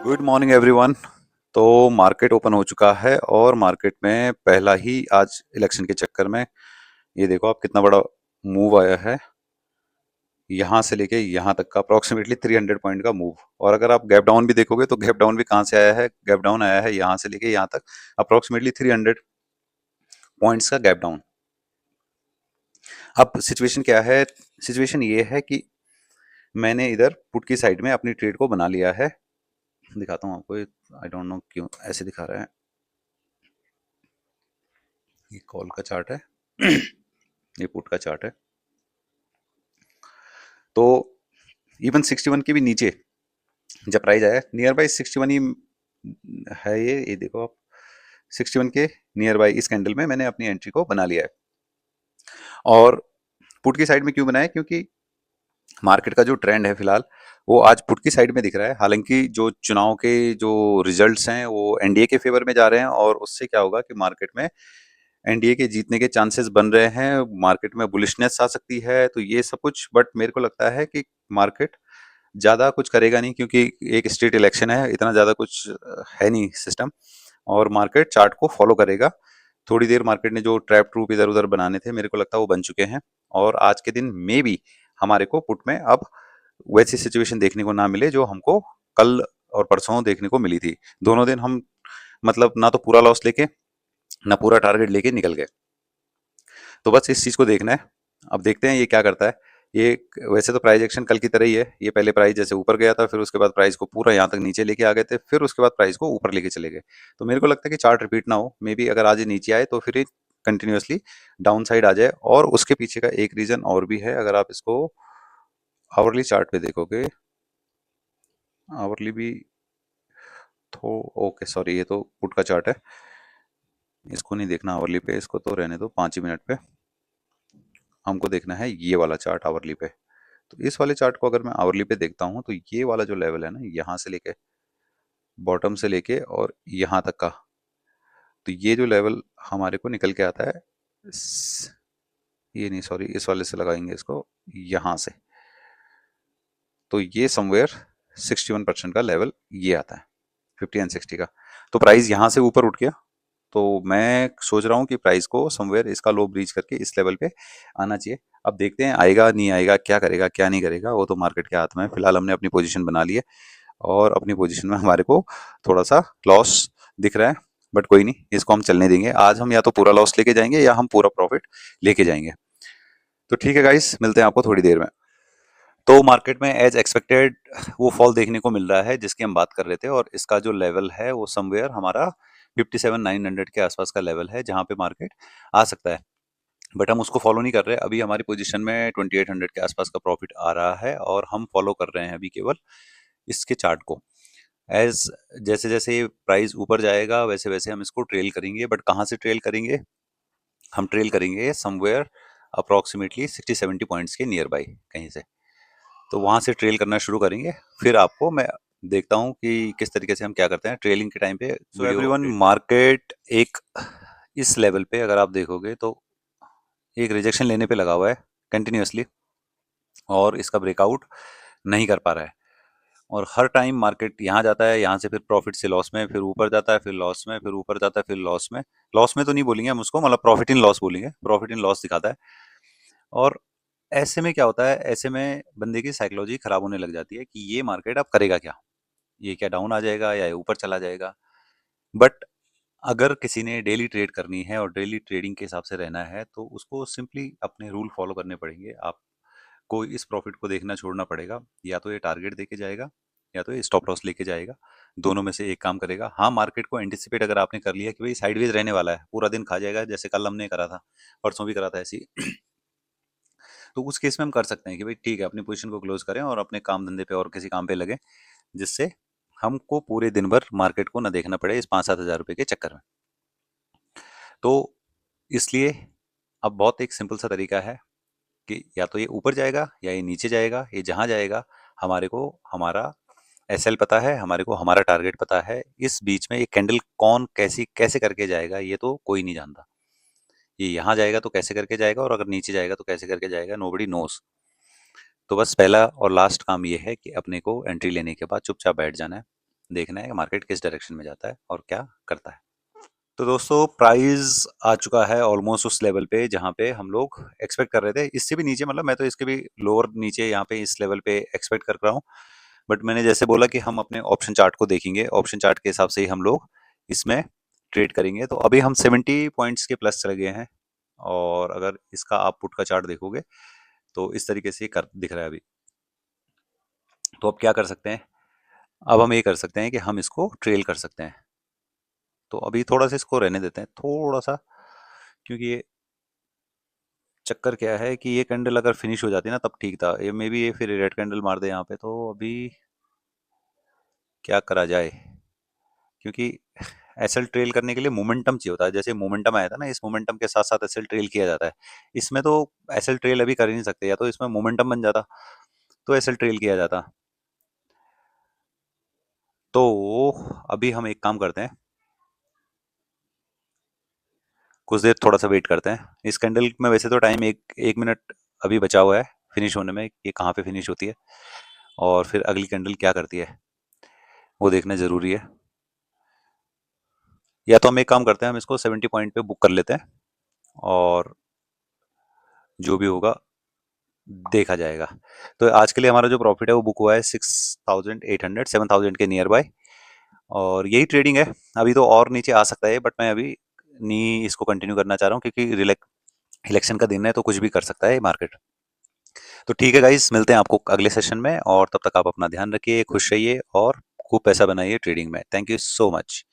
Good morning everyone. तो market open हो चुका है और मार्केट में पहला ही आज इलेक्शन के चक्कर में ये देखो आप कितना बड़ा मूव आया है। यहाँ से लेके यहाँ तक का अप्रोक्सीमेटली 300 पॉइंट का मूव। और अगर आप गैप डाउन भी देखोगे तो गैप डाउन भी कहाँ से आया है? गैप डाउन आया है यहाँ से लेके यहाँ तक अप्रोक्सीमेटली 300 पॉइंट्स का गैप डाउन। अब सिचुएशन क्या है? सिचुएशन ये है कि मैंने इधर पुट की साइड में अपनी ट्रेड को बना लिया है। दिखाता हूँ आपको। आई डोंट नो क्यों ऐसे दिखा रहा है। ये कॉल का चार्ट है। ये पुट का चार्ट है। तो इवन 61 के भी नीचे जब प्राइस आया नियर बाई 61 ही है। ये देखो आप 61 के नियर बाई इस कैंडल में मैंने अपनी एंट्री को बना लिया है। और पुट की साइड में क्यों बनाया? क्योंकि मार्केट का जो ट्रेंड है फिलहाल वो आज पुट की साइड में दिख रहा है। हालांकि जो चुनाव के जो रिजल्ट्स हैं वो एनडीए के फेवर में जा रहे हैं और उससे क्या होगा कि मार्केट में एनडीए के जीतने के चांसेस बन रहे हैं। मार्केट में बुलिशनेस आ सकती है। तो ये सब कुछ, बट मेरे को लगता है कि मार्केट ज्यादा कुछ करेगा नहीं क्योंकि एक स्टेट इलेक्शन है, इतना ज्यादा कुछ है नहीं सिस्टम। और मार्केट चार्ट को फॉलो करेगा। थोड़ी देर मार्केट ने जो ट्रैप ट्रूप इधर उधर बनाने थे मेरे को लगता है वो बन चुके हैं। और आज के दिन में भी हमारे को पुट में अब वैसी सिचुएशन देखने को ना मिले जो हमको कल और परसों देखने को मिली थी। दोनों दिन हम मतलब ना तो पूरा लॉस लेके ना पूरा टारगेट लेके निकल गए। तो बस इस चीज को देखना है। अब देखते हैं ये क्या करता है। ये वैसे तो प्राइस एक्शन कल की तरह ही है। ये पहले प्राइस जैसे ऊपर गया था, फिर उसके बाद प्राइस को पूरा यहाँ तक नीचे लेके आ गए थे, फिर उसके बाद प्राइस को ऊपर लेके चले गए। तो मेरे को लगता है कि चार्ट रिपीट ना हो। मे बी अगर आज ये नीचे आए तो फिर कंटिन्यूअसली डाउन साइड आ जाए। और उसके पीछे का एक रीजन और भी है। अगर आप इसको आवरली चार्ट पे देखोगे, आवरली भी तो ओके सॉरी, ये तो पुट का चार्ट है, इसको नहीं देखना आवरली पे, इसको तो रहने दो 5 ही मिनट पे। हमको देखना है ये वाला चार्ट आवरली पे। तो इस वाले चार्ट को अगर मैं आवरली पे देखता हूँ तो ये वाला जो लेवल है ना, यहाँ से लेके बॉटम से लेके और यहाँ तक का, तो ये जो लेवल हमारे को निकल के आता है ये नहीं सॉरी, इस वाले से लगाएंगे इसको यहाँ से। तो ये समवेयर 61% का लेवल ये आता है, 50 एंड 60 का। तो प्राइस यहाँ से ऊपर उठ गया। तो मैं सोच रहा हूँ कि प्राइस को समवेयर इसका लो ब्रीच करके इस लेवल पे आना चाहिए। अब देखते हैं आएगा नहीं आएगा, क्या करेगा क्या नहीं करेगा, वो तो मार्केट के हाथ में है। फिलहाल हमने अपनी पोजीशन बना ली है और अपनी पोजीशन में हमारे को थोड़ा सा लॉस दिख रहा है, बट कोई नहीं, इसको हम चलने देंगे। आज हम या तो पूरा लॉस लेके जाएंगे या हम पूरा प्रॉफिट लेके जाएंगे। तो ठीक है गाइस, मिलते हैं आपको थोड़ी देर में। तो मार्केट में एज एक्सपेक्टेड वो फॉल देखने को मिल रहा है जिसकी हम बात कर रहे थे। और इसका जो लेवल है वो समवेयर हमारा 57,900 के आसपास का लेवल है जहां पे मार्केट आ सकता है। बट हम उसको फॉलो नहीं कर रहे। अभी हमारी पोजीशन में 2800 के आसपास का प्रॉफिट आ रहा है और हम फॉलो कर रहे हैं अभी केवल इसके चार्ट को। एज जैसे जैसे प्राइस ऊपर जाएगा वैसे वैसे हम इसको ट्रेल करेंगे। बट कहाँ से ट्रेल करेंगे? हम ट्रेल करेंगे समवेयर अप्रोक्सीमेटली 60-70 पॉइंट्स के नियर बाई कहीं से। तो वहां से ट्रेल करना शुरू करेंगे। फिर आपको मैं देखता हूँ कि किस तरीके से हम क्या करते हैं ट्रेलिंग के टाइम पे। सो एवरीवन, मार्केट एक इस लेवल पे अगर आप देखोगे तो एक रिजेक्शन लेने पे लगा हुआ है कंटिन्यूअसली और इसका ब्रेकआउट नहीं कर पा रहा है। और हर टाइम मार्केट यहाँ जाता है, यहाँ से फिर प्रॉफिट से लॉस में, फिर ऊपर जाता है, फिर लॉस में, फिर ऊपर जाता है, फिर लॉस में। लॉस में तो नहीं बोलेंगे हम उसको, मतलब प्रॉफिट इन लॉस बोलेंगे। प्रॉफिट इन लॉस दिखाता है। और ऐसे में क्या होता है? ऐसे में बंदे की साइकोलॉजी खराब होने लग जाती है कि ये मार्केट अब करेगा क्या, ये क्या डाउन आ जाएगा या ये ऊपर चला जाएगा। बट अगर किसी ने डेली ट्रेड करनी है और डेली ट्रेडिंग के हिसाब से रहना है तो उसको सिंपली अपने रूल फॉलो करने पड़ेंगे। आपको इस प्रॉफिट को देखना छोड़ना पड़ेगा। या तो ये टारगेट देके जाएगा या तो ये स्टॉप लॉस लेके जाएगा। दोनों में से एक काम करेगा। हाँ, मार्केट को एंटिसिपेट अगर आपने कर लिया कि भाई साइडवेज रहने वाला है, पूरा दिन खा जाएगा, जैसे कल हमने करा था, परसों भी करा था ऐसी तो उस केस में हम कर सकते हैं कि भाई ठीक है, अपनी पोजीशन को क्लोज करें और अपने काम धंधे पे और किसी काम पे लगे, जिससे हमको पूरे दिन भर मार्केट को ना देखना पड़े इस 5-7 हज़ार रुपए के चक्कर में। तो इसलिए अब बहुत एक सिंपल सा तरीका है कि या तो ये ऊपर जाएगा या ये नीचे जाएगा। ये जहां जाएगा हमारे को हमारा एसएल पता है, हमारे को हमारा टारगेट पता है। इस बीच में ये कैंडल कौन कैसी कैसे करके जाएगा ये तो कोई नहीं जानता। ये यहाँ जाएगा तो कैसे करके जाएगा और अगर नीचे जाएगा तो कैसे करके जाएगा, नोबडी नोस। तो बस पहला और लास्ट काम ये है कि अपने को एंट्री लेने के बाद चुपचाप बैठ जाना है। देखना है कि मार्केट किस डायरेक्शन में जाता है और क्या करता है। तो दोस्तों प्राइस आ चुका है ऑलमोस्ट उस लेवल पे जहाँ पे हम लोग एक्सपेक्ट कर रहे थे, इससे भी नीचे, मतलब मैं तो इसके भी लोअर नीचे यहाँ पे इस लेवल पे एक्सपेक्ट कर रहा हूँ। बट मैंने जैसे बोला कि हम अपने ऑप्शन चार्ट को देखेंगे, ऑप्शन चार्ट के हिसाब से ही हम लोग इसमें ट्रेड करेंगे। तो अभी हम 70 पॉइंट्स के प्लस चले गए हैं, और अगर इसका आप पुट का चार्ट देखोगे तो इस तरीके से कर दिख रहा है अभी। तो अब क्या कर सकते हैं, अब हम ये कर सकते हैं कि हम इसको ट्रेल कर सकते हैं। तो अभी थोड़ा सा इसको रहने देते हैं थोड़ा सा, क्योंकि ये चक्कर क्या है कि ये कैंडल अगर फिनिश हो जाती ना तब ठीक था, ये मे बी ये फिर रेड कैंडल मार दे यहाँ पे। तो अभी क्या करा जाए, क्योंकि एसएल ट्रेल करने के लिए मोमेंटम चाहिए होता है। जैसे मोमेंटम आया था ना, इस मोमेंटम के साथ साथ एसएल ट्रेल किया जाता है। इसमें तो एसएल ट्रेल अभी कर ही नहीं सकते, या तो इसमें मोमेंटम बन जाता तो एसएल ट्रेल किया जाता। तो अभी हम एक काम करते हैं, कुछ देर थोड़ा सा वेट करते हैं। इस कैंडल में वैसे तो टाइम एक एक मिनट अभी बचा हुआ है फिनिश होने में, ये कहाँ पे फिनिश होती है और फिर अगली कैंडल क्या करती है वो देखना जरूरी है। या तो हम एक काम करते हैं, हम इसको 70 पॉइंट पे बुक कर लेते हैं, और जो भी होगा देखा जाएगा। तो आज के लिए हमारा जो प्रॉफिट है वो बुक हुआ है 6,800, 7,000 के नियर बाय, और यही ट्रेडिंग है। अभी तो और नीचे आ सकता है, बट मैं अभी नहीं इसको कंटिन्यू करना चाह रहा हूँ, क्योंकि इलेक्शन का दिन है तो कुछ भी कर सकता है मार्केट। तो ठीक है गाइस, मिलते हैं आपको अगले सेशन में, और तब तक आप अपना ध्यान रखिए, खुश रहिए और खूब पैसा बनाइए ट्रेडिंग में। Thank you so much.